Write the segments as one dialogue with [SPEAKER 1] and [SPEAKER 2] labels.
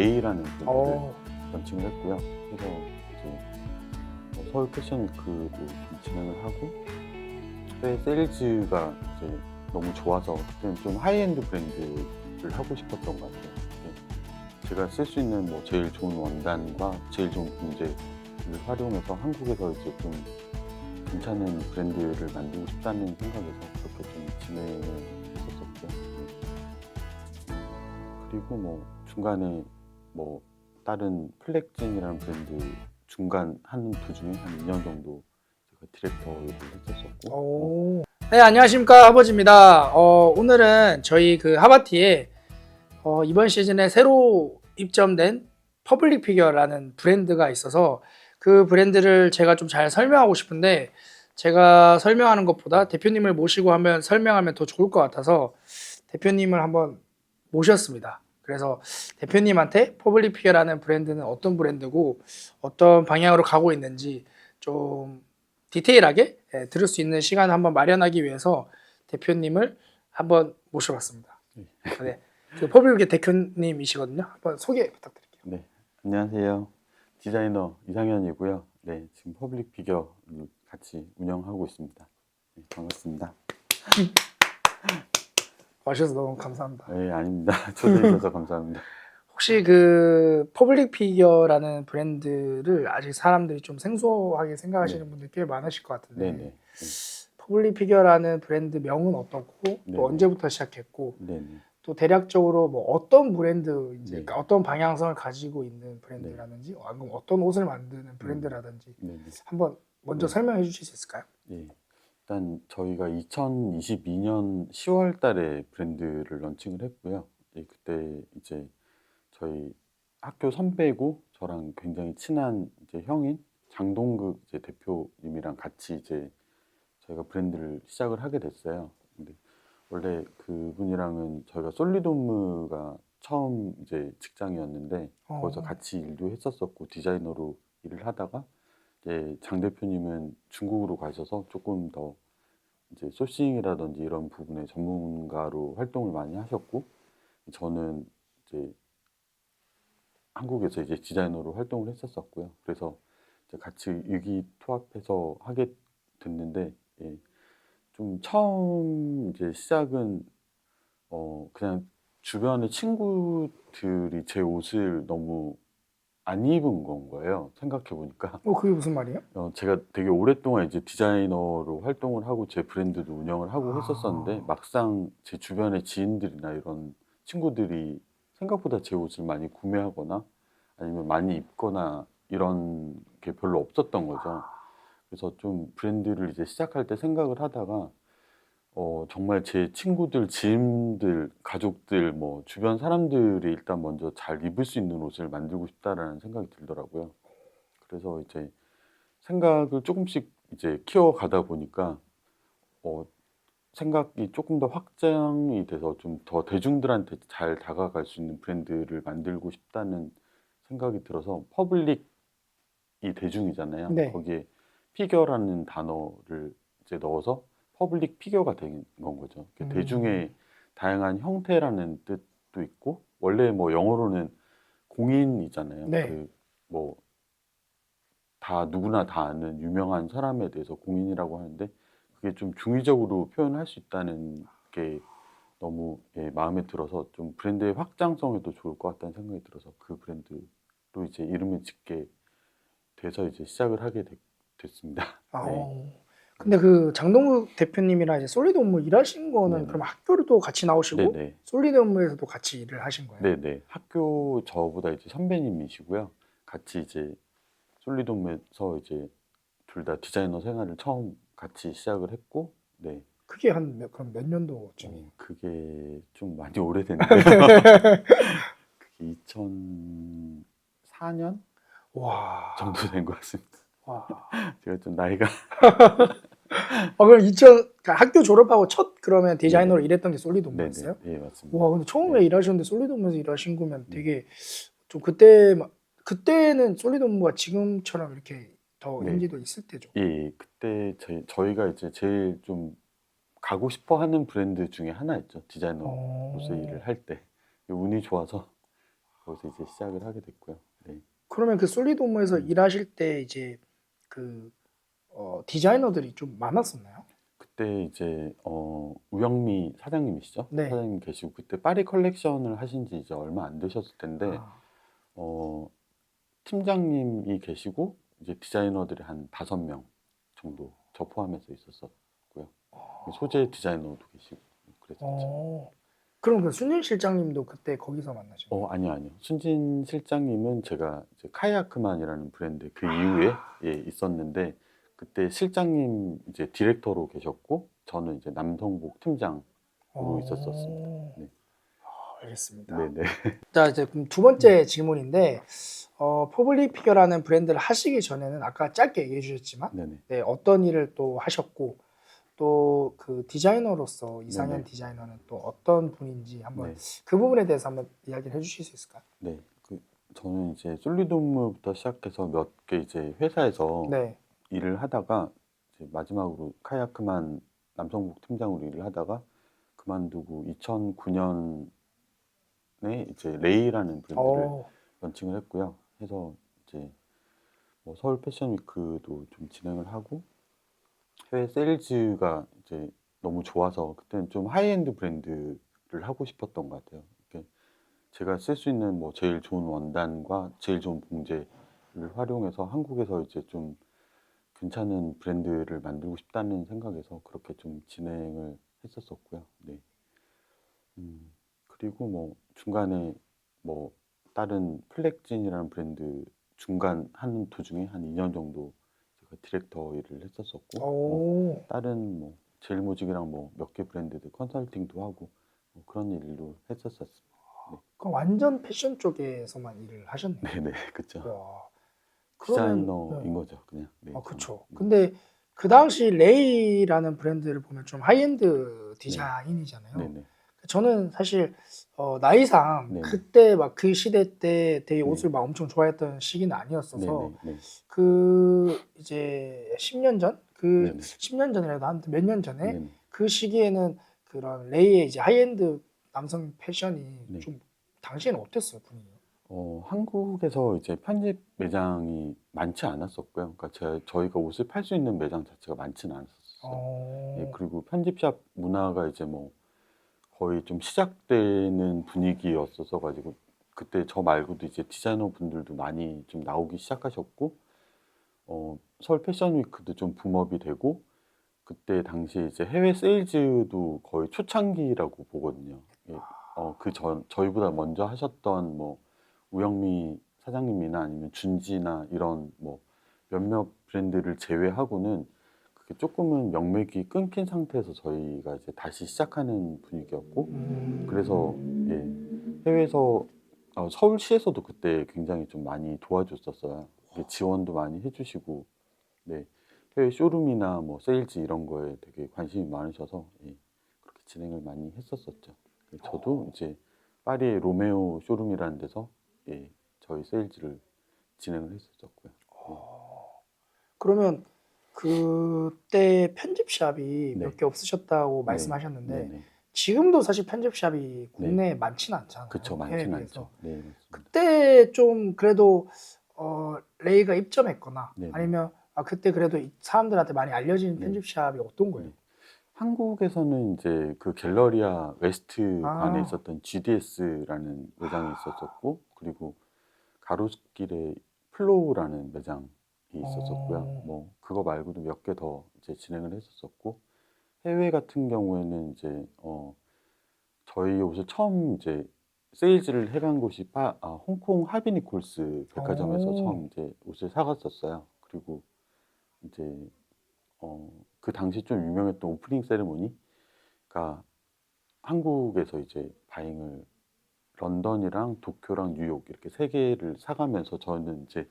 [SPEAKER 1] 레이라는 브랜드를
[SPEAKER 2] 어,
[SPEAKER 1] 런칭을 했고요. 그래서 이제 서울 패션 위크도 좀 진행을 하고 꽤 세일즈가 이제 너무 좋아서 그때는 좀 하이엔드 브랜드를 하고 싶었던 것 같아요. 제가 쓸 수 있는 뭐 제일 좋은 원단과 제일 좋은 분재를 활용해서 한국에서 이제 좀 괜찮은 브랜드를 만들고 싶다는 생각에서 그렇게 좀 진행을 했었었고요. 그리고 뭐 중간에 뭐 다른 플렉진이라는 브랜드 중간 하는 도중에 한 2년 정도 제가 디렉터 일을 했었었고
[SPEAKER 2] 오. 네, 안녕하십니까, 하버즈입니다. 오늘은 저희 그 하바티에 이번 시즌에 새로 입점된 퍼블릭 피겨라는 브랜드가 있어서 그 브랜드를 제가 좀 잘 설명하고 싶은데, 제가 설명하는 것보다 대표님을 모시고 하면 설명하면 더 좋을 것 같아서 대표님을 한번 모셨습니다. 그래서 대표님한테 퍼블릭 피겨라는 브랜드는 어떤 브랜드고 어떤 방향으로 가고 있는지 좀 디테일하게 들을 수 있는 시간을 한번 마련하기 위해서 대표님을 한번 모셔봤습니다. 네, 그 퍼블릭의 대표님이시거든요. 한번 소개 부탁드릴게요.
[SPEAKER 1] 네, 안녕하세요. 디자이너 이상현이고요. 네, 지금 퍼블릭 피겨 같이 운영하고 있습니다. 네, 반갑습니다.
[SPEAKER 2] 와주셔서 너무 감사합니다.
[SPEAKER 1] 네, 아닙니다. 초대해 주셔서 감사합니다.
[SPEAKER 2] 혹시 그 퍼블릭 피겨라는 브랜드를 아직 사람들이 좀 생소하게 생각하시는 분들 꽤 많으실 것 같은데,
[SPEAKER 1] 네네.
[SPEAKER 2] 퍼블릭 피겨라는 브랜드 명은 어떻고
[SPEAKER 1] 네네.
[SPEAKER 2] 또 언제부터 시작했고
[SPEAKER 1] 네네.
[SPEAKER 2] 또 대략적으로 뭐 어떤 브랜드인지,
[SPEAKER 1] 네.
[SPEAKER 2] 그러니까 어떤 방향성을 가지고 있는 브랜드라든지 아니면 어떤 옷을 만드는 브랜드라든지
[SPEAKER 1] 네네.
[SPEAKER 2] 한번 먼저
[SPEAKER 1] 네.
[SPEAKER 2] 설명해 주실 수 있을까요?
[SPEAKER 1] 예. 일단 저희가 2022년 10월 달에 브랜드를 런칭을 했고요. 예, 그때 이제 저희 학교 선배고 저랑 굉장히 친한 이제 형인 장동극 이제 대표님이랑 같이 이제 저희가 브랜드를 시작을 하게 됐어요. 근데 원래 그분이랑은 저희가 솔리드홈무가 처음 이제 직장이었는데 거기서 같이 일도 했었었고 디자이너로 일을 하다가 이제 장 대표님은 중국으로 가셔서 조금 더 이제 소싱이라든지 이런 부분의 전문가로 활동을 많이 하셨고 저는 이제 한국에서 이제 디자이너로 활동을 했었었고요. 그래서 이제 같이 의기투합해서 하게 됐는데 예, 좀 처음 이제 시작은 그냥 주변의 친구들이 제 옷을 너무 안 입은 건 거예요. 생각해 보니까
[SPEAKER 2] 그게 무슨 말이에요?
[SPEAKER 1] 제가 되게 오랫동안 이제 디자이너로 활동을 하고 제 브랜드도 운영을 하고 했었었는데 막상 제 주변의 지인들이나 이런 친구들이 생각보다 제 옷을 많이 구매하거나 아니면 많이 입거나 이런 게 별로 없었던 거죠. 그래서 좀 브랜드를 이제 시작할 때 생각을 하다가 정말 제 친구들, 지인들, 가족들, 뭐 주변 사람들이 일단 먼저 잘 입을 수 있는 옷을 만들고 싶다라는 생각이 들더라고요. 그래서 이제 생각을 조금씩 이제 키워가다 보니까 생각이 조금 더 확장이 돼서 좀 더 대중들한테 잘 다가갈 수 있는 브랜드를 만들고 싶다는 생각이 들어서 퍼블릭이 대중이잖아요.
[SPEAKER 2] 네.
[SPEAKER 1] 거기에 피겨라는 단어를 이제 넣어서 퍼블릭 피겨가 된 건 거죠. 대중의 다양한 형태라는 뜻도 있고 원래 뭐 영어로는 공인이잖아요.
[SPEAKER 2] 네.
[SPEAKER 1] 뭐 다 누구나 다 아는 유명한 사람에 대해서 공인이라고 하는데 그게 좀 중의적으로 표현할 수 있다는 게 너무 마음에 들어서 좀 브랜드의 확장성에도 좋을 것 같다는 생각이 들어서 그 브랜드로 이제 이름을 짓게 돼서 이제 시작을 하게 됐습니다. 네.
[SPEAKER 2] 근데 그 장동국 대표님이랑 이제 솔리드 업무 일하신 거는
[SPEAKER 1] 네네.
[SPEAKER 2] 그럼 학교도 같이 나오시고
[SPEAKER 1] 네네.
[SPEAKER 2] 솔리드 업무에서도 같이 일을 하신 거예요?
[SPEAKER 1] 네네. 학교 저보다 이제 선배님이시고요. 같이 이제 솔리돔에서 이제 둘 다 디자이너 생활을 처음 같이 시작을 했고, 네.
[SPEAKER 2] 그게 그럼 몇 년도쯤이에요?
[SPEAKER 1] 그게 좀 많이 오래됐는데요. 그게 2004년
[SPEAKER 2] 와.
[SPEAKER 1] 정도 된 것 같습니다.
[SPEAKER 2] 와.
[SPEAKER 1] 제가 좀 나이가
[SPEAKER 2] 그럼 그러니까 학교 졸업하고 첫 그러면 디자이너로
[SPEAKER 1] 네네.
[SPEAKER 2] 일했던 게 솔리드
[SPEAKER 1] 네네.
[SPEAKER 2] 업무였어요?
[SPEAKER 1] 예, 맞습니다.
[SPEAKER 2] 와, 근데 처음에
[SPEAKER 1] 네.
[SPEAKER 2] 일하셨는데 솔리드 업무에서 일하신 거면 되게 좀 그때는 솔리드 업무가 지금처럼 이렇게 더
[SPEAKER 1] 네.
[SPEAKER 2] 인지도 있을 때죠.
[SPEAKER 1] 예, 그때 저희가 이제 제일 좀 가고 싶어 하는 브랜드 중에 하나였죠. 디자이너로서 일을 할 때. 운이 좋아서 거기서 이제 시작을 하게 됐고요. 네.
[SPEAKER 2] 그러면 그 솔리드홈에서 일하실 때 이제 그 디자이너들이 좀 많았었나요?
[SPEAKER 1] 그때 이제 우영미 사장님이시죠?
[SPEAKER 2] 네.
[SPEAKER 1] 사장님 계시고 그때 파리 컬렉션을 하신 지 이제 얼마 안 되셨을 텐데
[SPEAKER 2] 아,
[SPEAKER 1] 어, 팀장님이 계시고 이제 디자이너들이 한 5명 정도 저 포함해서 있었었고요. 소재 디자이너도 계시고 그랬었죠.
[SPEAKER 2] 그럼 그 순진 실장님도 그때 거기서 만나신 거예요?
[SPEAKER 1] 아니요. 순진 실장님은 제가 이제 카야크만이라는 브랜드 그 이후에 있었는데 그때 실장님 이제 디렉터로 계셨고 저는 이제 남성복 팀장으로 있었었습니다. 네.
[SPEAKER 2] 알겠습니다.
[SPEAKER 1] 네네.
[SPEAKER 2] 자, 이제 그럼 두 번째 질문인데, 퍼블릭 피겨라는 브랜드를 하시기 전에는 아까 짧게 얘기해 주셨지만,
[SPEAKER 1] 네네.
[SPEAKER 2] 네, 어떤 일을 또 하셨고, 또 그 디자이너로서 이상현
[SPEAKER 1] 네네.
[SPEAKER 2] 디자이너는 또 어떤 분인지 한번
[SPEAKER 1] 네.
[SPEAKER 2] 그 부분에 대해서 한번 이야기를 해주실 수 있을까요?
[SPEAKER 1] 네. 저는 이제 솔리드홈부터 시작해서 몇 개 이제 회사에서
[SPEAKER 2] 네.
[SPEAKER 1] 일을 하다가 이제 마지막으로 카야크만 남성복 팀장으로 일을 하다가 그만두고 2009년에 이제 레이라는 브랜드를
[SPEAKER 2] 어,
[SPEAKER 1] 런칭을 했고요. 해서 이제 뭐 서울 패션 위크도 좀 진행을 하고 해외 세일즈가 이제 너무 좋아서 그때는 좀 하이엔드 브랜드를 하고 싶었던 것 같아요. 이렇게 제가 쓸 수 있는 뭐 제일 좋은 원단과 제일 좋은 봉제를 활용해서 한국에서 이제 좀 괜찮은 브랜드를 만들고 싶다는 생각에서 그렇게 좀 진행을 했었었고요. 네. 그리고 뭐 중간에 뭐 다른 플렉진이라는 브랜드 중간 하는 도중에 한 2년 정도 제가 디렉터 일을 했었었고 뭐
[SPEAKER 2] 오,
[SPEAKER 1] 다른 뭐 제일모직이랑 뭐 몇 개 브랜드들 컨설팅도 하고 뭐 그런 일도 했었었습니다.
[SPEAKER 2] 그럼 완전 패션 쪽에서만 일을 하셨네요.
[SPEAKER 1] 네네 그쵸.
[SPEAKER 2] 와, 그러면,
[SPEAKER 1] 디자이너인 거죠 그냥. 네, 저는.
[SPEAKER 2] 그쵸. 근데 그 당시 레이라는 브랜드를 보면 좀 하이엔드 디자인이잖아요.
[SPEAKER 1] 네네.
[SPEAKER 2] 저는 사실 나이상
[SPEAKER 1] 네네.
[SPEAKER 2] 그때 막 그 시대 때 되게
[SPEAKER 1] 네.
[SPEAKER 2] 옷을 막 엄청 좋아했던 시기는 아니었어서
[SPEAKER 1] 네네.
[SPEAKER 2] 그 이제 10년 전? 그
[SPEAKER 1] 네네.
[SPEAKER 2] 10년 전이라도 한 몇 년 전에
[SPEAKER 1] 네네.
[SPEAKER 2] 그 시기에는 그런 레이의 이제 하이엔드 남성 패션이
[SPEAKER 1] 네.
[SPEAKER 2] 좀 당시에는 어땠어요, 분위기?
[SPEAKER 1] 한국에서 이제 편집 매장이 많지 않았었고요. 그러니까 저희가 옷을 팔 수 있는 매장 자체가 많지는 않았었어요. 예, 그리고 편집샵 문화가 이제 뭐 거의 좀 시작되는 분위기였어서 가지고 그때 저 말고도 이제 디자이너 분들도 많이 좀 나오기 시작하셨고 서울 패션 위크도 좀 붐업이 되고 그때 당시에 이제 해외 세일즈도 거의 초창기라고 보거든요. 예, 저희보다 먼저 하셨던 뭐 우영미 사장님이나 아니면 준지나 이런 뭐 몇몇 브랜드를 제외하고는 그게 조금은 명맥이 끊긴 상태에서 저희가 이제 다시 시작하는 분위기였고 그래서 예, 해외에서 서울시에서도 그때 굉장히 좀 많이 도와줬었어요. 이게 지원도 많이 해주시고 네, 해외 쇼룸이나 뭐 세일즈 이런 거에 되게 관심이 많으셔서 예, 그렇게 진행을 많이 했었었죠. 저도 이제 파리의 로메오 쇼룸이라는 데서 예, 저희 세일즈를 진행을 했었었고요.
[SPEAKER 2] 그러면 그때 편집샵이
[SPEAKER 1] 네.
[SPEAKER 2] 몇 개 없으셨다고
[SPEAKER 1] 네.
[SPEAKER 2] 말씀하셨는데
[SPEAKER 1] 네네.
[SPEAKER 2] 지금도 사실 편집샵이 국내에 많지는 않잖아요.
[SPEAKER 1] 그쵸,
[SPEAKER 2] 해외에
[SPEAKER 1] 많지는
[SPEAKER 2] 비해서.
[SPEAKER 1] 않죠. 네, 맞습니다.
[SPEAKER 2] 그때 좀 그래도 레이가 입점했거나
[SPEAKER 1] 네네.
[SPEAKER 2] 아니면 그때 그래도 사람들한테 많이 알려진
[SPEAKER 1] 네.
[SPEAKER 2] 편집샵이 어떤 거예요?
[SPEAKER 1] 네. 한국에서는 이제 그 갤러리아 웨스트 관에
[SPEAKER 2] 아,
[SPEAKER 1] 있었던 GDS라는 매장이 있었었고 그리고 가로수길에 플로우라는 매장이 있었었고요. 뭐 그거 말고도 몇 개 더 이제 진행을 했었었고 해외 같은 경우에는 이제 저희 옷을 처음 이제 세일즈를 해간 곳이 홍콩 하비니콜스 백화점에서 처음 이제 옷을 사갔었어요. 그리고 이제 그 당시 좀 유명했던 오프닝 세레모니가 한국에서 이제 바잉을 런던이랑 도쿄랑 뉴욕 이렇게 세 개를 사가면서 저는 이제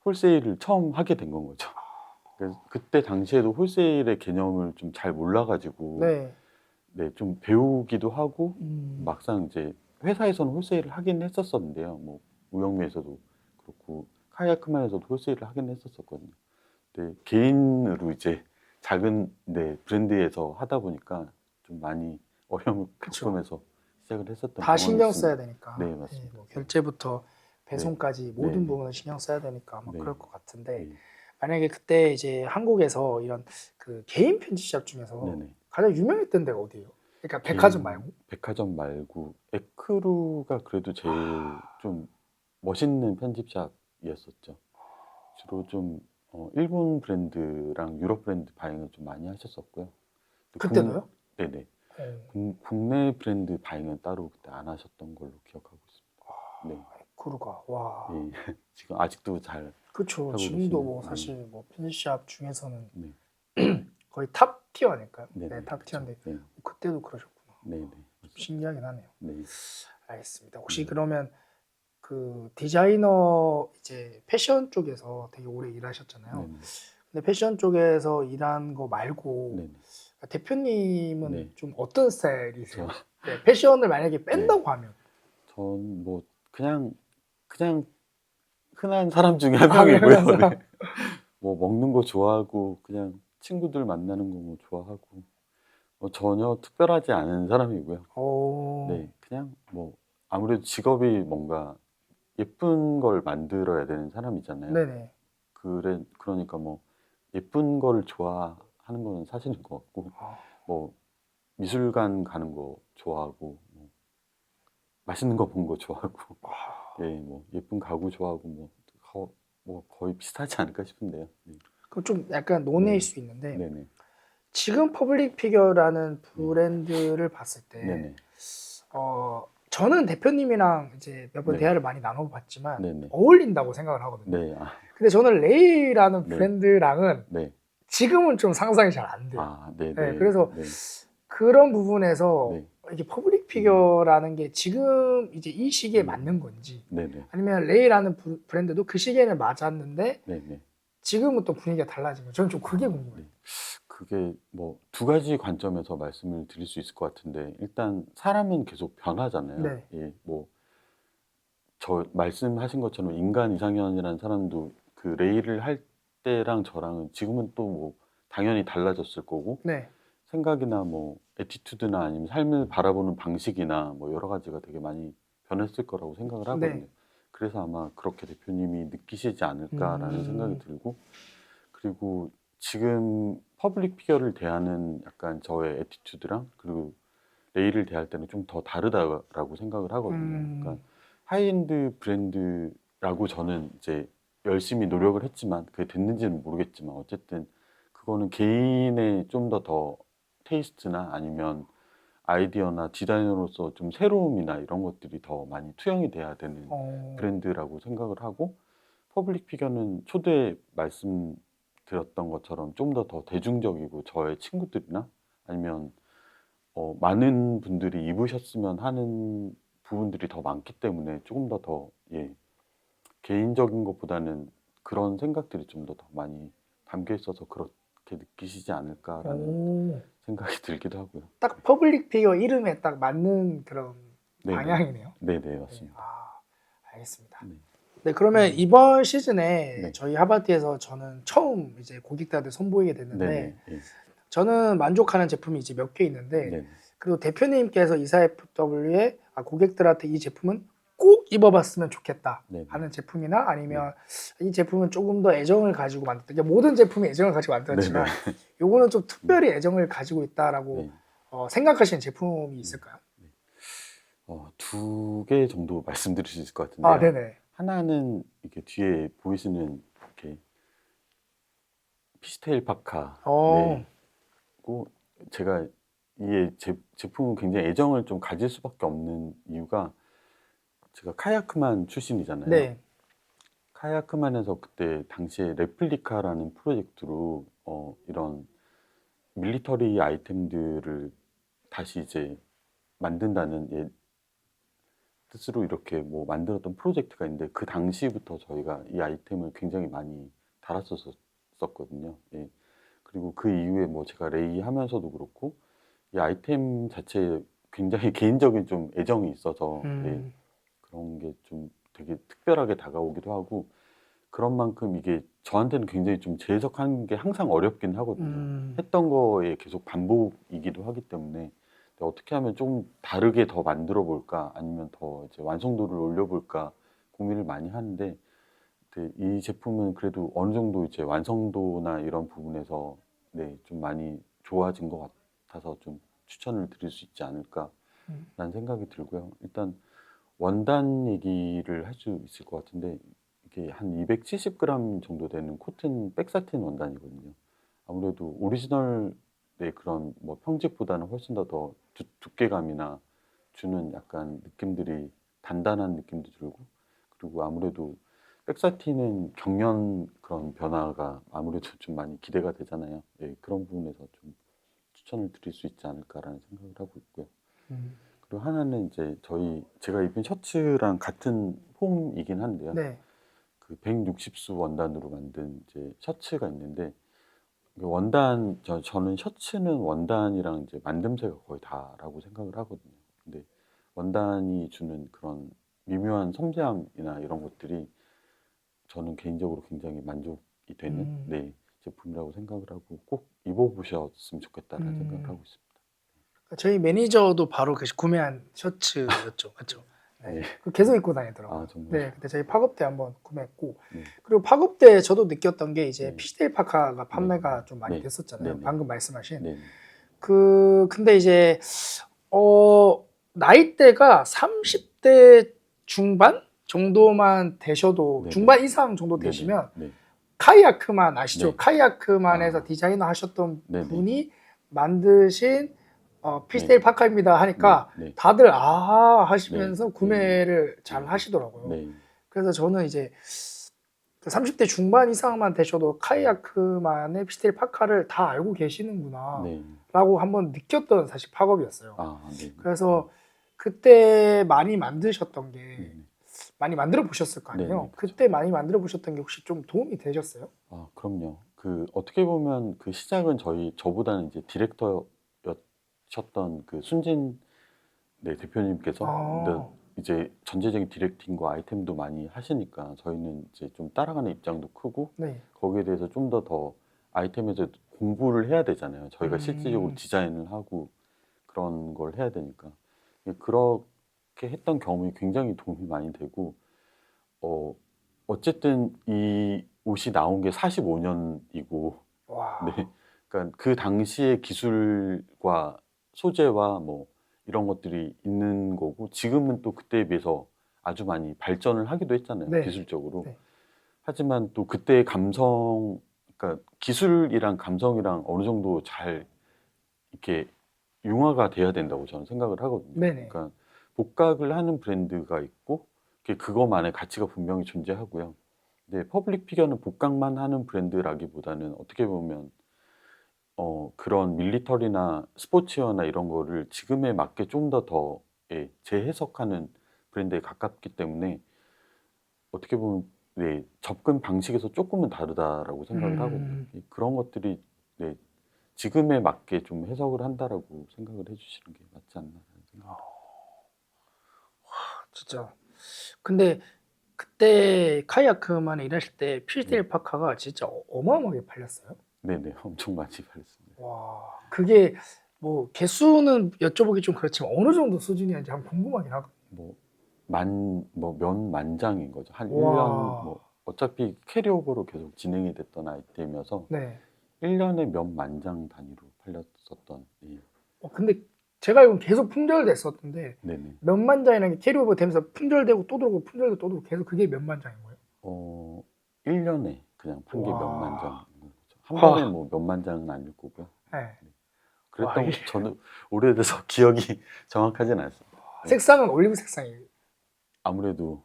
[SPEAKER 1] 홀세일을 처음 하게 된 건 거죠. 그래서 그때 당시에도 홀세일의 개념을 좀 잘 몰라가지고
[SPEAKER 2] 네.
[SPEAKER 1] 네, 좀 배우기도 하고
[SPEAKER 2] 음,
[SPEAKER 1] 막상 이제 회사에서는 홀세일을 하긴 했었었는데요. 뭐 우영미에서도 그렇고 카야크만에서도 홀세일을 하긴 했었었거든요. 근데 개인으로 이제 작은 네, 브랜드에서 하다 보니까 좀 많이 어려움을
[SPEAKER 2] 그쵸.
[SPEAKER 1] 겪으면서 시작을 했었던
[SPEAKER 2] 다
[SPEAKER 1] 경험이
[SPEAKER 2] 신경
[SPEAKER 1] 있습니다.
[SPEAKER 2] 써야 되니까.
[SPEAKER 1] 네, 맞습니다.
[SPEAKER 2] 뭐 결제부터 배송까지 모든
[SPEAKER 1] 네.
[SPEAKER 2] 부분을 신경 써야 되니까 아마
[SPEAKER 1] 네.
[SPEAKER 2] 그럴 것 같은데
[SPEAKER 1] 네.
[SPEAKER 2] 만약에 그때 이제 한국에서 이런 그 개인 편집샵 중에서
[SPEAKER 1] 네네.
[SPEAKER 2] 가장 유명했던 데가 어디예요? 그러니까 백화점
[SPEAKER 1] 개인
[SPEAKER 2] 말고.
[SPEAKER 1] 백화점 말고 에크루가 그래도 제일 좀 멋있는 편집샵이었었죠. 주로 좀 일본 브랜드랑 유럽 브랜드 바잉을 좀 많이 하셨었고요.
[SPEAKER 2] 그때도요?
[SPEAKER 1] 네네.
[SPEAKER 2] 어.
[SPEAKER 1] 국내 브랜드 바잉은 따로 그때 안 하셨던 걸로 기억하고 있습니다. 네.
[SPEAKER 2] 에크루가 와.
[SPEAKER 1] 예. 지금 아직도 잘
[SPEAKER 2] 그렇죠.
[SPEAKER 1] 하고
[SPEAKER 2] 지금도
[SPEAKER 1] 계시는.
[SPEAKER 2] 뭐 사실 뭐 편집샵 중에서는
[SPEAKER 1] 네.
[SPEAKER 2] 거의 탑 티어 아닐까요?
[SPEAKER 1] 네네.
[SPEAKER 2] 네, 탑 티어인데
[SPEAKER 1] 네.
[SPEAKER 2] 그때도 그러셨구나.
[SPEAKER 1] 네네.
[SPEAKER 2] 신기하긴 하네요.
[SPEAKER 1] 네.
[SPEAKER 2] 알겠습니다. 혹시
[SPEAKER 1] 네.
[SPEAKER 2] 그러면 그 디자이너 이제 패션 쪽에서 되게 오래 일하셨잖아요.
[SPEAKER 1] 네네.
[SPEAKER 2] 근데 패션 쪽에서 일한 거 말고
[SPEAKER 1] 네네.
[SPEAKER 2] 대표님은
[SPEAKER 1] 네.
[SPEAKER 2] 좀 어떤 스타일이세요?
[SPEAKER 1] 저-
[SPEAKER 2] 네, 패션을 만약에 뺀다고 하면
[SPEAKER 1] 전 뭐 그냥 흔한 사람 중에 한
[SPEAKER 2] 아,
[SPEAKER 1] 명이고요.
[SPEAKER 2] 그래서
[SPEAKER 1] 네. 뭐 먹는 거 좋아하고 그냥 친구들 만나는 거 뭐 좋아하고 뭐 전혀 특별하지 않은 사람이고요.
[SPEAKER 2] 오,
[SPEAKER 1] 네, 그냥 뭐 아무래도 직업이 뭔가 예쁜 걸 만들어야 되는 사람이잖아요.
[SPEAKER 2] 네네.
[SPEAKER 1] 그러니까 뭐 예쁜 거를 좋아하는 거는 사실인 것 같고
[SPEAKER 2] 아,
[SPEAKER 1] 뭐 미술관 가는 거 좋아하고 뭐 맛있는 거 먹는 거 좋아하고 예, 뭐 예쁜 가구 좋아하고 뭐 거의 비슷하지 않을까 싶은데요. 네.
[SPEAKER 2] 그럼 좀 약간 논외일
[SPEAKER 1] 네.
[SPEAKER 2] 수 있는데
[SPEAKER 1] 네네.
[SPEAKER 2] 지금 퍼블릭 피겨라는 브랜드를 봤을 때
[SPEAKER 1] 네네.
[SPEAKER 2] 저는 대표님이랑 이제 몇 번
[SPEAKER 1] 네.
[SPEAKER 2] 대화를 많이 나눠봤지만
[SPEAKER 1] 네네.
[SPEAKER 2] 어울린다고 생각을 하거든요.
[SPEAKER 1] 네.
[SPEAKER 2] 근데 저는 레이라는
[SPEAKER 1] 네.
[SPEAKER 2] 브랜드랑은
[SPEAKER 1] 네.
[SPEAKER 2] 지금은 좀 상상이 잘 안 돼요.
[SPEAKER 1] 아, 네네.
[SPEAKER 2] 네, 그래서
[SPEAKER 1] 네.
[SPEAKER 2] 그런 부분에서
[SPEAKER 1] 네.
[SPEAKER 2] 이게 퍼블릭 피겨라는 게 지금 이제 이 시기에 맞는 건지
[SPEAKER 1] 네네.
[SPEAKER 2] 아니면 레이라는 브랜드도 그 시기에는 맞았는데
[SPEAKER 1] 네네.
[SPEAKER 2] 지금은 또 분위기가 달라진 거죠. 저는 좀 그게 궁금해요.
[SPEAKER 1] 네. 그게 뭐 두 가지 관점에서 말씀을 드릴 수 있을 것 같은데 일단 사람은 계속 변하잖아요.
[SPEAKER 2] 네.
[SPEAKER 1] 예, 뭐 저 말씀하신 것처럼 인간 이상현이라는 사람도 그 레이를 할 때랑 저랑은 지금은 또 뭐 당연히 달라졌을 거고
[SPEAKER 2] 네.
[SPEAKER 1] 생각이나 뭐 애티튜드나 아니면 삶을 바라보는 방식이나 뭐 여러 가지가 되게 많이 변했을 거라고 생각을 하거든요.
[SPEAKER 2] 네.
[SPEAKER 1] 그래서 아마 그렇게 대표님이 느끼시지 않을까라는 생각이 들고 그리고 지금 퍼블릭 피겨를 대하는 약간 저의 애티튜드랑 그리고 레이를 대할 때는 좀 더 다르다라고 생각을 하거든요. 그러니까 하이엔드 브랜드라고 저는 이제 열심히 노력을 했지만 그게 됐는지는 모르겠지만 어쨌든 그거는 개인의 좀 더 테이스트나 아니면 아이디어나 디자이너로서 좀 새로움이나 이런 것들이 더 많이 투영이 돼야 되는 브랜드라고 생각을 하고 퍼블릭 피겨는 초대에 말씀드렸던 것처럼 좀 더 대중적이고 저의 친구들이나 아니면 많은 분들이 입으셨으면 하는 부분들이 더 많기 때문에 조금 더 예, 개인적인 것보다는 그런 생각들이 좀 더 많이 담겨 있어서 그렇게 느끼시지 않을까라는 생각이 들기도 하고요.
[SPEAKER 2] 딱 퍼블릭 피겨 이름에 딱 맞는 그런
[SPEAKER 1] 네네.
[SPEAKER 2] 방향이네요.
[SPEAKER 1] 네네, 맞습니다.
[SPEAKER 2] 알겠습니다.
[SPEAKER 1] 네.
[SPEAKER 2] 네, 그러면 이번 시즌에
[SPEAKER 1] 네.
[SPEAKER 2] 저희 하바티에서 저는 처음 이제 고객들한테 선보이게 됐는데
[SPEAKER 1] 네네. 예.
[SPEAKER 2] 저는 만족하는 제품이 이제 몇 개 있는데
[SPEAKER 1] 네네.
[SPEAKER 2] 그리고 대표님께서 이사FW에 고객들한테 이 제품은 꼭 입어봤으면 좋겠다
[SPEAKER 1] 네네.
[SPEAKER 2] 하는 제품이나 아니면 이 제품은 조금 더 애정을 가지고 만들었다. 그러니까 모든 제품이 애정을 가지고 만들었지만 요거는 좀 특별히 애정을 가지고 있다라고
[SPEAKER 1] 네.
[SPEAKER 2] 생각하시는 제품이 있을까요?
[SPEAKER 1] 두 개 정도 말씀드릴 수 있을 것 같은데요.
[SPEAKER 2] 아, 네네.
[SPEAKER 1] 하나는 이렇게 뒤에 보이시는 이렇게 피시테일 파카. 네. 고 제가 이 제품은 굉장히 애정을 좀 가질 수밖에 없는 이유가 제가 카야크만 출신이잖아요.
[SPEAKER 2] 네.
[SPEAKER 1] 카야크만에서 그때 당시에 레플리카라는 프로젝트로 이런 밀리터리 아이템들을 다시 이제 만든다는 뜻으로 이렇게 뭐 만들었던 프로젝트가 있는데 그 당시부터 저희가 이 아이템을 굉장히 많이 달았었거든요. 예. 그리고 그 이후에 뭐 제가 레이 하면서도 그렇고 이 아이템 자체에 굉장히 개인적인 좀 애정이 있어서 예. 그런 게 좀 되게 특별하게 다가오기도 하고 그런 만큼 이게 저한테는 굉장히 좀 재해석하는 게 항상 어렵긴 하거든요. 했던 거에 계속 반복이기도 하기 때문에 근데 어떻게 하면 좀 다르게 더 만들어 볼까 아니면 더 이제 완성도를 올려볼까 고민을 많이 하는데 근데 이 제품은 그래도 어느 정도 이제 완성도나 이런 부분에서 네, 좀 많이 좋아진 것 같아서 좀 추천을 드릴 수 있지 않을까라는
[SPEAKER 2] 음.
[SPEAKER 1] 생각이 들고요. 일단 원단 얘기를 할 수 있을 것 같은데 이게 한 270g 정도 되는 코튼 백사틴 원단이거든요. 아무래도 오리지널의 그런 뭐 평집보다는 훨씬 더 두께감이나 주는 약간 느낌들이 단단한 느낌도 들고 그리고 아무래도 백사틴은 경련 그런 변화가 아무래도 좀 많이 기대가 되잖아요. 예, 그런 부분에서 좀 추천을 드릴 수 있지 않을까라는 생각을 하고 있고요.
[SPEAKER 2] 음.
[SPEAKER 1] 그리고 하나는 이제 제가 입은 셔츠랑 같은 폼이긴 한데요.
[SPEAKER 2] 네.
[SPEAKER 1] 그 160수 원단으로 만든 이제 셔츠가 있는데 그 원단 저는 셔츠는 원단이랑 이제 만듦새가 거의 다라고 생각을 하거든요. 근데 원단이 주는 그런 미묘한 섬세함이나 이런 것들이 저는 개인적으로 굉장히 만족이 되는
[SPEAKER 2] 음.
[SPEAKER 1] 네, 제품이라고 생각을 하고 꼭 입어보셨으면 좋겠다라는 생각을
[SPEAKER 2] 음.
[SPEAKER 1] 하고 있습니다.
[SPEAKER 2] 저희 매니저도 바로 그 구매한 셔츠였죠. 맞죠? 네.
[SPEAKER 1] 네.
[SPEAKER 2] 그 계속 입고 다니더라고요.
[SPEAKER 1] 아 정말.
[SPEAKER 2] 네. 그때 저희 팝업 때 한번 구매했고
[SPEAKER 1] 네,
[SPEAKER 2] 그리고 팝업 때 저도 느꼈던 게 이제
[SPEAKER 1] 네,
[SPEAKER 2] 피시데일 파카가
[SPEAKER 1] 네,
[SPEAKER 2] 판매가 좀 많이
[SPEAKER 1] 네, 네,
[SPEAKER 2] 됐었잖아요.
[SPEAKER 1] 네,
[SPEAKER 2] 방금 말씀하신.
[SPEAKER 1] 네,
[SPEAKER 2] 근데 이제 나이대가 30대 중반 정도만 되셔도
[SPEAKER 1] 네, 네,
[SPEAKER 2] 중반 이상 정도
[SPEAKER 1] 네, 네,
[SPEAKER 2] 되시면
[SPEAKER 1] 네,
[SPEAKER 2] 카이아크만 아시죠?
[SPEAKER 1] 네,
[SPEAKER 2] 카이아크만에서
[SPEAKER 1] 아,
[SPEAKER 2] 디자이너 하셨던
[SPEAKER 1] 네, 네,
[SPEAKER 2] 분이 만드신
[SPEAKER 1] 네,
[SPEAKER 2] 피스테일 파카입니다
[SPEAKER 1] 네,
[SPEAKER 2] 하니까
[SPEAKER 1] 네,
[SPEAKER 2] 다들 아하
[SPEAKER 1] 네,
[SPEAKER 2] 하시면서
[SPEAKER 1] 네,
[SPEAKER 2] 구매를 잘
[SPEAKER 1] 아,
[SPEAKER 2] 하시더라고요.
[SPEAKER 1] 네,
[SPEAKER 2] 그래서 저는 이제 30대 중반 이상만 되셔도 카이아크만의 피스테일 파카를 다 알고 계시는구나
[SPEAKER 1] 네,
[SPEAKER 2] 라고 한번 느꼈던 사실 팝업이었어요.
[SPEAKER 1] 아, 네,
[SPEAKER 2] 그래서 그때 많이 만드셨던
[SPEAKER 1] 네,
[SPEAKER 2] 게
[SPEAKER 1] 네,
[SPEAKER 2] 많이 만들어 보셨을 거
[SPEAKER 1] 네, 네,
[SPEAKER 2] 아니에요?
[SPEAKER 1] 그렇죠.
[SPEAKER 2] 그때 많이 만들어 보셨던 게 혹시 좀 도움이 되셨어요?
[SPEAKER 1] 아, 그럼요. 그 어떻게 보면 그 시작은 저보다는 이제 디렉터였셨던 그 순진 네, 대표님께서 근데
[SPEAKER 2] 아,
[SPEAKER 1] 이제 전체적인 디렉팅과 아이템도 많이 하시니까 저희는 이제 좀 따라가는 입장도 크고
[SPEAKER 2] 네.
[SPEAKER 1] 거기에 대해서 좀 더 아이템에서 공부를 해야 되잖아요. 저희가 실질적으로
[SPEAKER 2] 음,
[SPEAKER 1] 디자인을 하고 그런 걸 해야 되니까 그렇게 했던 경험이 굉장히 도움이 많이 되고 어, 어쨌든 이 옷이 나온 게 45년이고 네.
[SPEAKER 2] 와,
[SPEAKER 1] 그러니까 그 당시의 기술과 소재와 뭐 이런 것들이 있는 거고 지금은 또 그때에 비해서 아주 많이 발전을 하기도 했잖아요.
[SPEAKER 2] 네,
[SPEAKER 1] 기술적으로.
[SPEAKER 2] 네.
[SPEAKER 1] 하지만 또 그때의 감성, 그러니까 기술이랑 감성이랑 어느 정도 잘 이렇게 융화가 돼야 된다고 저는 생각을 하거든요.
[SPEAKER 2] 네네.
[SPEAKER 1] 그러니까 복각을 하는 브랜드가 있고 그거만의 가치가 분명히 존재하고요. 근데 퍼블릭 피겨는 복각만 하는 브랜드라기보다는 어떻게 보면 그런 밀리터리나 스포츠웨어나 이런 거를 지금에 맞게 좀 더 예, 재해석하는 브랜드에 가깝기 때문에 어떻게 보면 네, 접근 방식에서 조금은 다르다라고 생각을 하거든요.
[SPEAKER 2] 음,
[SPEAKER 1] 그런 것들이 네, 지금에 맞게 좀 해석을 한다라고 생각을 해주시는 게 맞지 않나 생각합니다.
[SPEAKER 2] 진짜. 근데 그때 카이아크만에 일하실 때
[SPEAKER 1] 네,
[SPEAKER 2] 필스테일 파카가 진짜 어마어마하게 팔렸어요.
[SPEAKER 1] 네네, 엄청 많이 팔렸습니다.
[SPEAKER 2] 와, 그게 뭐 개수는 여쭤보기 좀 그렇지만 어느 정도 수준이었는지 한번 궁금하긴 하거든요.
[SPEAKER 1] 뭐 몇 만장인 거죠. 한 1년
[SPEAKER 2] 와,
[SPEAKER 1] 뭐 어차피 캐리오버로 계속 진행이 됐던 아이템이어서
[SPEAKER 2] 네.
[SPEAKER 1] 1년에 몇 만장 단위로 팔렸었던 예.
[SPEAKER 2] 근데 제가 알기로는 계속 품절됐었는데
[SPEAKER 1] 네네.
[SPEAKER 2] 몇만 장이라는 게 캐리오버 되면서 품절되고 또 들어오고 품절되고 또 들어오고 계속 그게 몇만 장인 거예요?
[SPEAKER 1] 어, 1년에 그냥 판 게 몇 만 장인
[SPEAKER 2] 와,
[SPEAKER 1] 거죠. 한 번에
[SPEAKER 2] 와,
[SPEAKER 1] 뭐 몇만 장은 아닐 거고요.
[SPEAKER 2] 네.
[SPEAKER 1] 네.
[SPEAKER 2] 와,
[SPEAKER 1] 그랬던 것도 저는 오래돼서 기억이 정확하진 않습니다. 네.
[SPEAKER 2] 색상은 올리브 색상이에요.
[SPEAKER 1] 아무래도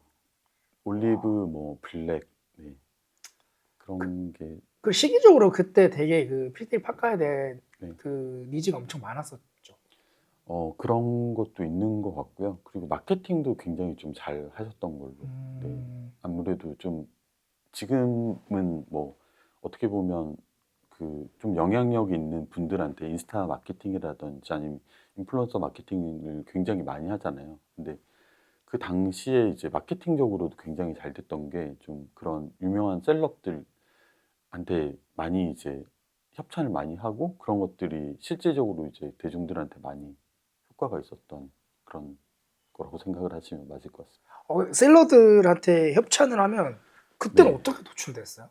[SPEAKER 1] 올리브 뭐 블랙 네. 그런 게
[SPEAKER 2] 그 시기적으로 그때 되게 그 필테일 파카에 대한
[SPEAKER 1] 네.
[SPEAKER 2] 그 니즈가 엄청 많았었죠.
[SPEAKER 1] 그런 것도 있는 것 같고요. 그리고 마케팅도 굉장히 좀 잘 하셨던 걸로. 네. 아무래도 좀 지금은 뭐 어떻게 보면 그 좀 영향력이 있는 분들한테 인스타 마케팅이라든지 아니면 인플루언서 마케팅을 굉장히 많이 하잖아요. 근데 그 당시에 이제 마케팅적으로도 굉장히 잘 됐던 게 좀 그런 유명한 셀럽들한테 많이 이제 협찬을 많이 하고 그런 것들이 실제적으로 이제 대중들한테 많이 효과가 있었던 그런 거라고 생각을 하시면 맞을 것 같습니다.
[SPEAKER 2] 셀러들한테 협찬을 하면 그때는
[SPEAKER 1] 네.
[SPEAKER 2] 어떻게 노출됐어요?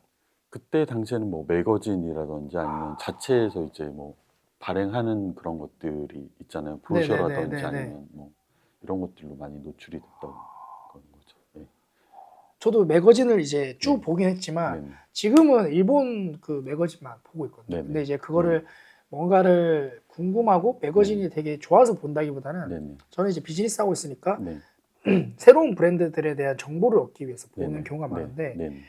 [SPEAKER 1] 그때 당시에는 뭐 매거진이라든지 아니면 자체에서 이제 뭐 발행하는 그런 것들이 있잖아요. 브로셔라든지
[SPEAKER 2] 네네네네네.
[SPEAKER 1] 아니면 뭐 이런 것들로 많이 노출이 됐던 그런 거죠. 네.
[SPEAKER 2] 저도 매거진을 이제 쭉
[SPEAKER 1] 네.
[SPEAKER 2] 보긴 했지만
[SPEAKER 1] 네네.
[SPEAKER 2] 지금은 일본 그 매거진만 보고 있거든요.
[SPEAKER 1] 네네.
[SPEAKER 2] 근데 이제 그거를 뭔가를 궁금하고 매거진이 되게 좋아서 본다기보다는
[SPEAKER 1] 네네.
[SPEAKER 2] 저는 이제 비즈니스 하고 있으니까
[SPEAKER 1] 네.
[SPEAKER 2] 새로운 브랜드들에 대한 정보를 얻기 위해서 보는
[SPEAKER 1] 네네.
[SPEAKER 2] 경우가
[SPEAKER 1] 네.
[SPEAKER 2] 많은데
[SPEAKER 1] 네네.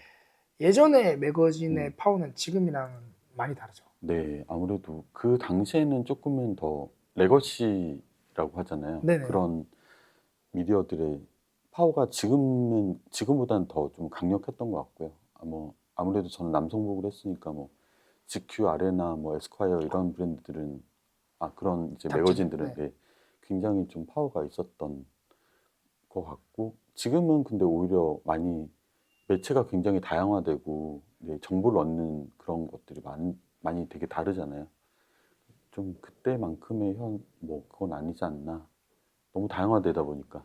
[SPEAKER 2] 예전에 매거진의 파워는 지금이랑은 많이 다르죠.
[SPEAKER 1] 네. 아무래도 그 당시에는 조금은 더 레거시라고 하잖아요.
[SPEAKER 2] 네네.
[SPEAKER 1] 그런 미디어들의 파워가 지금보다는 더 좀 강력했던 것 같고요. 뭐 아무래도 저는 남성복을 했으니까 뭐 GQ, 아레나, 뭐 에스콰이어 이런 브랜드들은 그런 이제
[SPEAKER 2] 잡지들,
[SPEAKER 1] 매거진들은
[SPEAKER 2] 네.
[SPEAKER 1] 굉장히 좀 파워가 있었던 것 같고 지금은 근데 오히려 많이 매체가 굉장히 다양화되고 정보를 얻는 그런 것들이 많이 되게 다르잖아요. 좀 그때만큼의 뭐 그건 아니지 않나. 너무 다양화되다 보니까.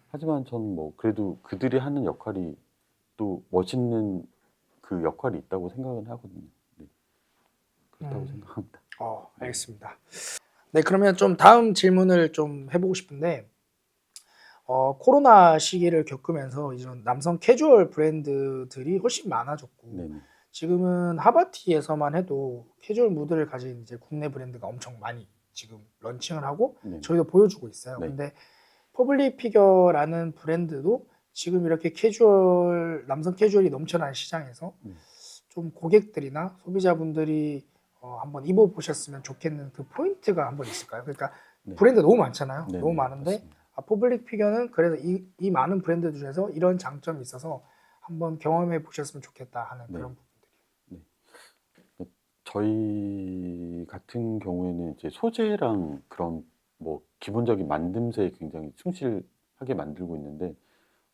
[SPEAKER 1] 하지만 저는 뭐 그래도 그들이 하는 역할이 또 멋있는 그 역할이 있다고 생각은 하거든요. 네, 그렇다고 생각합니다.
[SPEAKER 2] 알겠습니다. 네, 그러면 좀 다음 질문을 좀 해보고 싶은데 코로나 시기를 겪으면서 이런 남성 캐주얼 브랜드들이 훨씬 많아졌고
[SPEAKER 1] 네네.
[SPEAKER 2] 지금은 하바티에서만 해도 캐주얼 무드를 가진 이제 국내 브랜드가 엄청 많이 지금 런칭을 하고
[SPEAKER 1] 네.
[SPEAKER 2] 저희도 보여주고 있어요.
[SPEAKER 1] 네.
[SPEAKER 2] 근데 퍼블릭 피겨라는 브랜드도 지금 이렇게 남성 캐주얼이 넘쳐나는 시장에서 좀 고객들이나 소비자분들이 한번 입어보셨으면 좋겠는 그 포인트가 한번 있을까요? 그러니까
[SPEAKER 1] 네.
[SPEAKER 2] 브랜드 너무 많잖아요.
[SPEAKER 1] 네네.
[SPEAKER 2] 너무 많은데
[SPEAKER 1] 맞습니다.
[SPEAKER 2] 퍼블릭 피겨는 그래서 이 많은 브랜드 중에서 이런 장점이 있어서 한번 경험해 보셨으면 좋겠다 하는
[SPEAKER 1] 네.
[SPEAKER 2] 그런
[SPEAKER 1] 저희 같은 경우에는 이제 소재랑 그런 뭐 기본적인 만듦새에 굉장히 충실하게 만들고 있는데,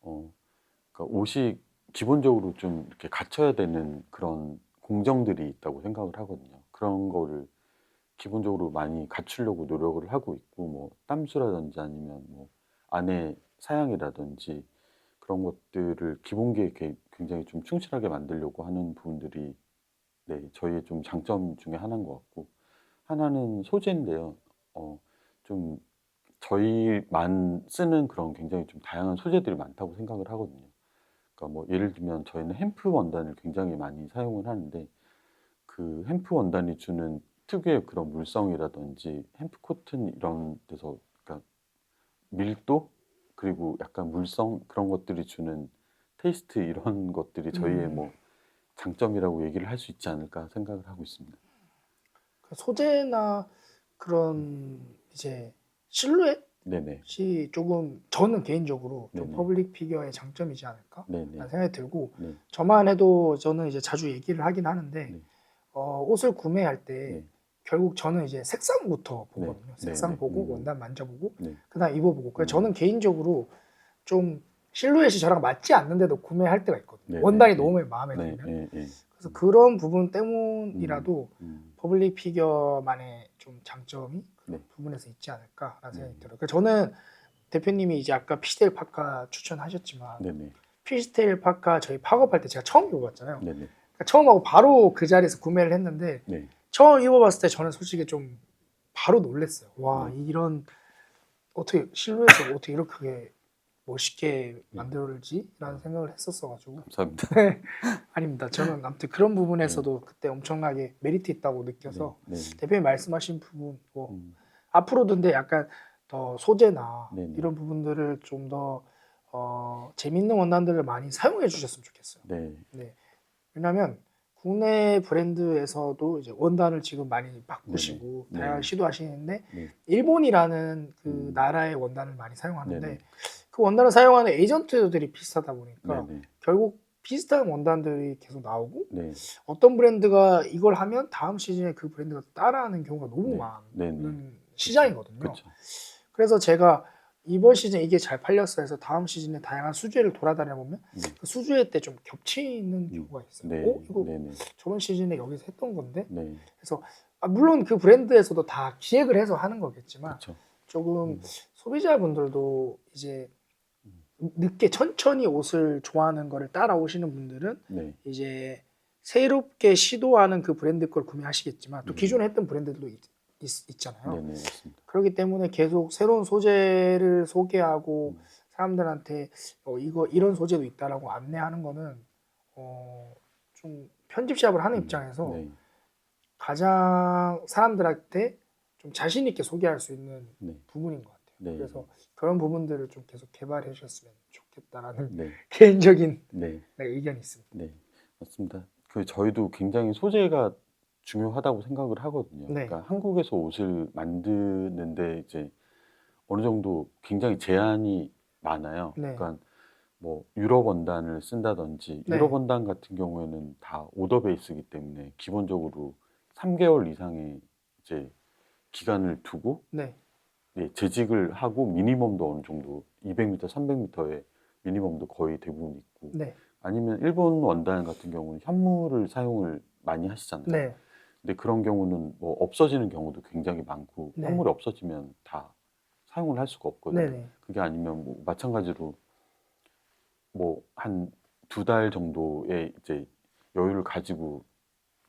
[SPEAKER 1] 그러니까 옷이 기본적으로 좀 이렇게 갖춰야 되는 그런 공정들이 있다고 생각을 하거든요. 그런 거를 기본적으로 많이 갖추려고 노력을 하고 있고, 뭐 땀수라든지 아니면 뭐 안에 사양이라든지 그런 것들을 기본기에 이렇게 굉장히 좀 충실하게 만들려고 하는 부분들이 저희의 좀 장점 중에 하나인 것 같고, 하나는 소재인데요. 좀 저희만 쓰는 그런 굉장히 좀 다양한 소재들이 많다고 생각을 하거든요. 그러니까 뭐 예를 들면 저희는 햄프 원단을 굉장히 많이 사용을 하는데 그 햄프 원단이 주는 특유의 그런 물성이라든지 햄프 코튼 이런 데서 그러니까 밀도 그리고 약간 물성 그런 것들이 주는 테이스트 이런 것들이 저희의 뭐 장점이라고 얘기를 할 수 있지 않을까 생각을 하고 있습니다.
[SPEAKER 2] 소재나 그런 이제 실루엣이
[SPEAKER 1] 네네.
[SPEAKER 2] 조금 저는 개인적으로 좀
[SPEAKER 1] 네네.
[SPEAKER 2] 퍼블릭 피겨의 장점이지 않을까
[SPEAKER 1] 네네.
[SPEAKER 2] 라는 생각이 들고
[SPEAKER 1] 네.
[SPEAKER 2] 저만 해도 저는 이제 자주 얘기를 하긴 하는데
[SPEAKER 1] 네.
[SPEAKER 2] 옷을 구매할 때
[SPEAKER 1] 네.
[SPEAKER 2] 결국 저는 이제 색상부터
[SPEAKER 1] 네.
[SPEAKER 2] 보거든요.
[SPEAKER 1] 네.
[SPEAKER 2] 색상
[SPEAKER 1] 네.
[SPEAKER 2] 보고 원단 만져보고
[SPEAKER 1] 네.
[SPEAKER 2] 그다음 입어보고. 그래서 저는 개인적으로 좀 실루엣이 저랑 맞지 않는데도 구매할 때가 있거든요.
[SPEAKER 1] 네.
[SPEAKER 2] 원단이
[SPEAKER 1] 네.
[SPEAKER 2] 너무 마음에
[SPEAKER 1] 네.
[SPEAKER 2] 들면.
[SPEAKER 1] 네. 네.
[SPEAKER 2] 그래서 그런 부분 때문이라도 퍼블릭 피겨만의 좀 장점이 그런
[SPEAKER 1] 네.
[SPEAKER 2] 부분에서 있지 않을까라는 생각이 들어요. 그래서 저는 대표님이 이제 아까 피시테일 파카 추천하셨지만
[SPEAKER 1] 네네.
[SPEAKER 2] 피시테일 파카 저희 팝업할 때 제가 처음 입어봤잖아요.
[SPEAKER 1] 네네.
[SPEAKER 2] 그러니까 처음 하고 바로 그 자리에서 구매를 했는데
[SPEAKER 1] 네.
[SPEAKER 2] 처음 입어봤을 때 저는 솔직히 좀 바로 놀랐어요. 와,
[SPEAKER 1] 네.
[SPEAKER 2] 이런 어떻게 실루엣을 어떻게 이렇게 멋있게 만들지라는 생각을 했었어가지고.
[SPEAKER 1] 감사합니다.
[SPEAKER 2] 네, 아닙니다. 저는 아무튼 그런 부분에서도 그때 엄청나게 메리트 있다고 느껴서
[SPEAKER 1] 네.
[SPEAKER 2] 대표님 말씀하신 부분 뭐 앞으로도 근데 약간 더 소재나
[SPEAKER 1] 네네.
[SPEAKER 2] 이런 부분들을 좀 더 재밌는 원단들을 많이 사용해 주셨으면 좋겠어요.
[SPEAKER 1] 네.
[SPEAKER 2] 네. 왜냐하면 국내 브랜드에서도 이제 원단을 지금 많이 바꾸시고
[SPEAKER 1] 네네.
[SPEAKER 2] 다양하게
[SPEAKER 1] 네.
[SPEAKER 2] 시도하시는데
[SPEAKER 1] 네.
[SPEAKER 2] 일본이라는 그 나라의 원단을 많이 사용하는데
[SPEAKER 1] 네네.
[SPEAKER 2] 그 원단을 사용하는 에이전트들이 비슷하다 보니까
[SPEAKER 1] 네네.
[SPEAKER 2] 결국 비슷한 원단들이 계속 나오고
[SPEAKER 1] 네.
[SPEAKER 2] 어떤 브랜드가 이걸 하면 다음 시즌에 그 브랜드가 따라하는 경우가 너무
[SPEAKER 1] 네.
[SPEAKER 2] 많은 시장이거든요.
[SPEAKER 1] 그렇죠.
[SPEAKER 2] 그래서 제가 이번 시즌 이게 잘 팔렸어 해서 다음 시즌에 다양한 수주회를 돌아다녀 보면 그 수주회 때 좀 겹치는 경우가 있어요.
[SPEAKER 1] 네.
[SPEAKER 2] 이거
[SPEAKER 1] 네네.
[SPEAKER 2] 저번 시즌에 여기서 했던 건데.
[SPEAKER 1] 네.
[SPEAKER 2] 그래서 물론 그 브랜드에서도 다 기획을 해서 하는 거겠지만
[SPEAKER 1] 그렇죠.
[SPEAKER 2] 조금
[SPEAKER 1] 음.
[SPEAKER 2] 소비자분들도 이제 늦게 천천히 옷을 좋아하는 거를 따라오시는 분들은
[SPEAKER 1] 네.
[SPEAKER 2] 이제 새롭게 시도하는 그 브랜드 걸 구매하시겠지만 또
[SPEAKER 1] 네.
[SPEAKER 2] 기존에 했던 브랜드들도 있잖아요.
[SPEAKER 1] 네네, 맞습니다.
[SPEAKER 2] 그렇기 때문에 계속 새로운 소재를 소개하고
[SPEAKER 1] 음.
[SPEAKER 2] 사람들한테 이거 이런 소재도 있다라고 안내하는 거는 좀 편집샵을 하는 입장에서
[SPEAKER 1] 네.
[SPEAKER 2] 가장 사람들한테 좀 자신 있게 소개할 수 있는
[SPEAKER 1] 네.
[SPEAKER 2] 부분인 것 같아요.
[SPEAKER 1] 네.
[SPEAKER 2] 그래서 그런 부분들을 좀 계속 개발해 주셨으면 좋겠다라는
[SPEAKER 1] 네.
[SPEAKER 2] 개인적인
[SPEAKER 1] 네.
[SPEAKER 2] 의견이 있습니다.
[SPEAKER 1] 네. 맞습니다. 그 저희도 굉장히 소재가 중요하다고 생각을 하거든요.
[SPEAKER 2] 네.
[SPEAKER 1] 그러니까 한국에서 옷을 만드는데 이제 어느 정도 굉장히 제한이 많아요.
[SPEAKER 2] 네.
[SPEAKER 1] 그러니까 뭐 유럽 원단을 쓴다든지
[SPEAKER 2] 네.
[SPEAKER 1] 유럽 원단 같은 경우에는 다 오더 베이스이기 때문에 기본적으로 3개월 이상의 이제 기간을 두고
[SPEAKER 2] 네.
[SPEAKER 1] 재직을 하고 미니멈도 어느 정도 200m, 300m의 미니멈도 거의 대부분 있고
[SPEAKER 2] 네.
[SPEAKER 1] 아니면 일본 원단 같은 경우는 현물을 사용을 많이 하시잖아요.
[SPEAKER 2] 네.
[SPEAKER 1] 근데 그런 경우는 뭐 없어지는 경우도 굉장히 많고
[SPEAKER 2] 네.
[SPEAKER 1] 현물이 없어지면 다 사용을 할 수가 없거든요.
[SPEAKER 2] 네.
[SPEAKER 1] 그게 아니면 뭐 마찬가지로 뭐 한 2달 정도의 이제 여유를 가지고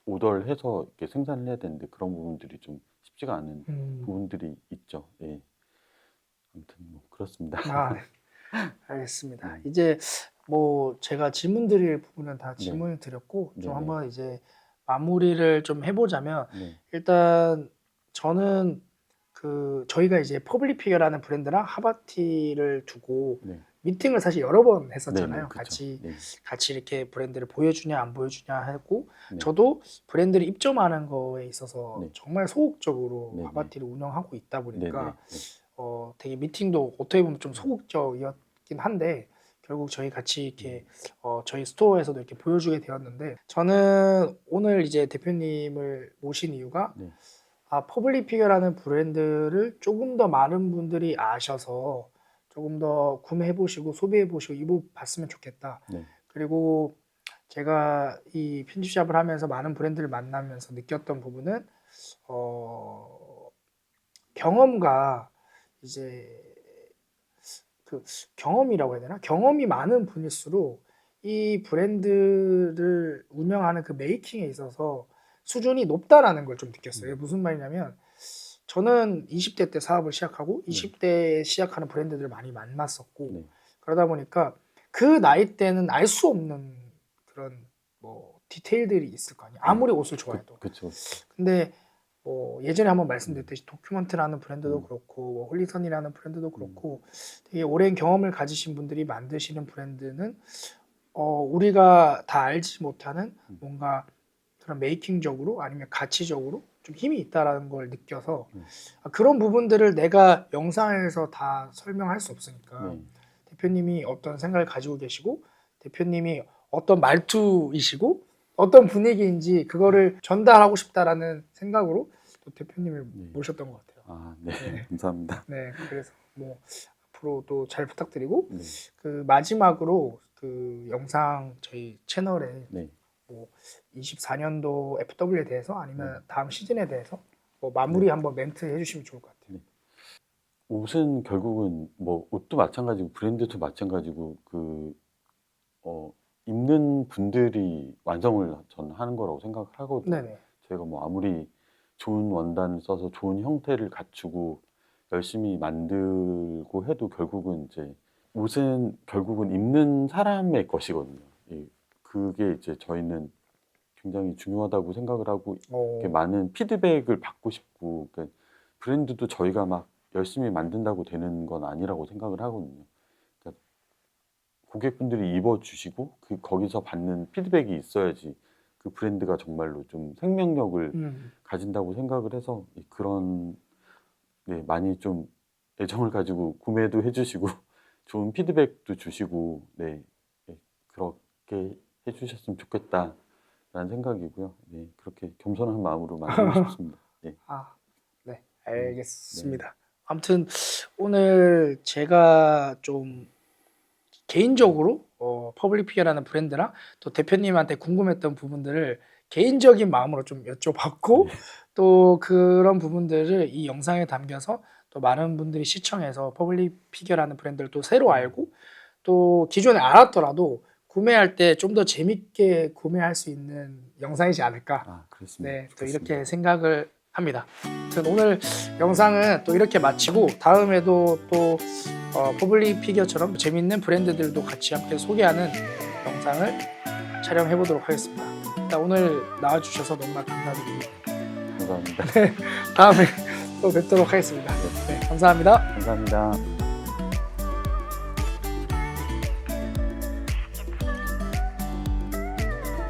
[SPEAKER 1] 오더를 해서 이렇게 생산을 해야 되는데 그런 부분들이 좀 쉽지가 않은 부분들이 있죠. 예. 아무튼 뭐 그렇습니다.
[SPEAKER 2] 아, 네. 알겠습니다.
[SPEAKER 1] 네.
[SPEAKER 2] 이제 뭐 제가 질문 드릴 부분은 다
[SPEAKER 1] 네.
[SPEAKER 2] 질문을 드렸고 좀
[SPEAKER 1] 네네.
[SPEAKER 2] 한번 이제 마무리를 좀 해보자면
[SPEAKER 1] 네.
[SPEAKER 2] 일단 저는 그 저희가 이제 퍼블릭 피겨라는 브랜드랑 하바티를 두고
[SPEAKER 1] 네.
[SPEAKER 2] 미팅을 사실 여러 번
[SPEAKER 1] 네네.
[SPEAKER 2] 했었잖아요.
[SPEAKER 1] 그쵸. 네.
[SPEAKER 2] 같이 이렇게 브랜드를 보여주냐 안 보여주냐 하고
[SPEAKER 1] 네.
[SPEAKER 2] 저도 브랜드를 입점하는 거에 있어서
[SPEAKER 1] 네.
[SPEAKER 2] 정말 소극적으로
[SPEAKER 1] 네네.
[SPEAKER 2] 하바티를 운영하고 있다 보니까
[SPEAKER 1] 네네.
[SPEAKER 2] 되게 미팅도 어떻게 보면 좀 소극적이었긴 한데 결국 저희 같이 이렇게 저희 스토어에서도 이렇게 보여주게 되었는데 저는 오늘 이제 대표님을 모신 이유가
[SPEAKER 1] 네.
[SPEAKER 2] 퍼블릭 피겨라는 브랜드를 조금 더 많은 분들이 아셔서 조금 더 구매해 보시고 소비해 보시고 입어봤으면 좋겠다.
[SPEAKER 1] 네.
[SPEAKER 2] 그리고 제가 이 편집샵을 하면서 많은 브랜드를 만나면서 느꼈던 부분은 경험과 이제 그 경험이라고 해야 되나? 경험이 많은 분일수록 이 브랜드를 운영하는 그 메이킹에 있어서 수준이 높다라는 걸 좀 느꼈어요. 무슨 말이냐면 저는 20대 때 사업을 시작하고 20대에 시작하는 브랜드들을 많이 만났었고
[SPEAKER 1] 네.
[SPEAKER 2] 그러다 보니까 그 나이 때는 알 수 없는 그런 뭐 디테일들이 있을 거 아니에요. 아무리 옷을 좋아해도.
[SPEAKER 1] 그쵸.
[SPEAKER 2] 근데 뭐 예전에 한번 말씀드렸듯이 도큐먼트라는 브랜드도
[SPEAKER 1] 음.
[SPEAKER 2] 그렇고 뭐 홀리선이라는 브랜드도 그렇고 되게 오랜 경험을 가지신 분들이 만드시는 브랜드는 우리가 다 알지 못하는 뭔가 그런 메이킹적으로 아니면 가치적으로 좀 힘이 있다라는 걸 느껴서 그런 부분들을 내가 영상에서 다 설명할 수 없으니까
[SPEAKER 1] 네.
[SPEAKER 2] 대표님이 어떤 생각을 가지고 계시고 대표님이 어떤 말투이시고 어떤 분위기인지 그거를 전달하고 싶다라는 생각으로 또 대표님을
[SPEAKER 1] 네.
[SPEAKER 2] 모셨던 것 같아요.
[SPEAKER 1] 아, 네.
[SPEAKER 2] 네.
[SPEAKER 1] 감사합니다.
[SPEAKER 2] 네, 그래서 뭐 앞으로도 잘 부탁드리고
[SPEAKER 1] 네.
[SPEAKER 2] 그 마지막으로 그 영상 저희 채널에
[SPEAKER 1] 네.
[SPEAKER 2] 뭐 24년도 FW에 대해서 아니면 다음 시즌에 대해서 뭐 마무리 한번 멘트 해주시면 좋을 것 같아요.
[SPEAKER 1] 옷은 결국은 뭐 옷도 마찬가지고 브랜드도 마찬가지고 입는 분들이 완성을 전 하는 거라고 생각을 하거든요.
[SPEAKER 2] 네네.
[SPEAKER 1] 저희가 뭐 아무리 좋은 원단을 써서 좋은 형태를 갖추고 열심히 만들고 해도 결국은 이제 옷은 결국은 입는 사람의 것이거든요. 그게 이제 저희는 굉장히 중요하다고 생각을 하고 이렇게 많은 피드백을 받고 싶고 그러니까 브랜드도 저희가 막 열심히 만든다고 되는 건 아니라고 생각을 하거든요. 그러니까 고객분들이 입어주시고 거기서 받는 피드백이 있어야지 그 브랜드가 정말로 좀 생명력을 가진다고 생각을 해서 그런 많이 좀 애정을 가지고 구매도 해주시고 좋은 피드백도 주시고 그렇게 해주셨으면 좋겠다라는 생각이고요. 그렇게 겸손한 마음으로 만들고 싶습니다. 네.
[SPEAKER 2] 네, 알겠습니다. 아무튼 오늘 제가 좀 개인적으로 퍼블릭 피겨라는 브랜드랑 또 대표님한테 궁금했던 부분들을 개인적인 마음으로 좀 여쭤봤고 또 그런 부분들을 이 영상에 담겨서 또 또 많은 분들이 시청해서 퍼블릭 피겨라는 브랜드를 또 새로 알고 또 기존에 알았더라도 구매할 때 좀 더 재밌게 구매할 수 있는 영상이지 않을까.
[SPEAKER 1] 아, 그렇습니다.
[SPEAKER 2] 네, 또
[SPEAKER 1] 좋겠습니다.
[SPEAKER 2] 이렇게 생각을 합니다. 아무튼 오늘 영상은 또 이렇게 마치고 다음에도 또 퍼블릭 피겨처럼 재밌는 브랜드들도 같이 함께 소개하는 영상을 촬영해 보도록 하겠습니다. 일단 오늘 나와주셔서 너무나 감사드립니다.
[SPEAKER 1] 감사합니다.
[SPEAKER 2] 다음에 또 뵙도록 하겠습니다. 네, 감사합니다.
[SPEAKER 1] 감사합니다.